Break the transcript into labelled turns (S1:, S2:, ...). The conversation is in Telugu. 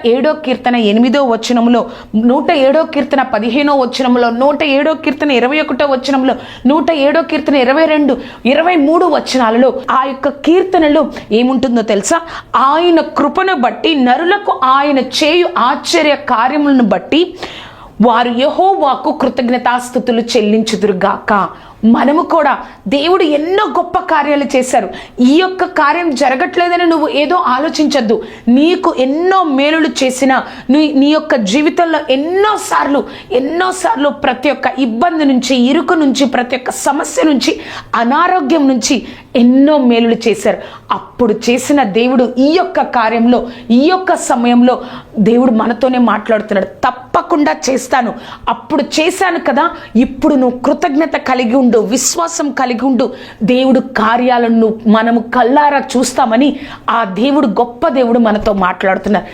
S1: 7వ కీర్తన 8వ వచనంలో, 107వ కీర్తన 15వ వచనంలో, 107వ కీర్తన 21వ వచనంలో, 107వ కీర్తన 22, 23 వచనాలలో ఆ యొక్క కీర్తనలో ఏముంటుందో తెలుసా? ఆయన కృపను బట్టి నరులకు ఆయన చేయు ఆశ్చర్య కార్యములను బట్టి వారు యెహోవాకు కృతజ్ఞతాస్తుతులు చెల్లించుదురుగాక. మనము కూడా దేవుడు ఎన్నో గొప్ప కార్యాలు చేశారు. ఈ యొక్క కార్యం జరగట్లేదని నువ్వు ఏదో ఆలోచించద్దు. నీకు ఎన్నో మేలులు చేసిన నీ యొక్క జీవితంలో ఎన్నోసార్లు ప్రతి ఒక్క ఇబ్బంది నుంచి, ఇరుకు నుంచి, ప్రతి ఒక్క సమస్య నుంచి, అనారోగ్యం నుంచి ఎన్నో మేలులు చేశారు. అప్పుడు చేసిన దేవుడు ఈ యొక్క కార్యంలో, ఈ యొక్క సమయంలో దేవుడు మనతోనే మాట్లాడుతున్నాడు. తప్పకుండా చేస్తాను, అప్పుడు చేశాను కదా, ఇప్పుడు నువ్వు కృతజ్ఞత కలిగి ఉండు, విశ్వాసం కలిగి ఉండు. దేవుడు కార్యాలను మనము కళ్ళారా చూస్తామని ఆ దేవుడు, గొప్ప దేవుడు మనతో మాట్లాడుతున్నారు.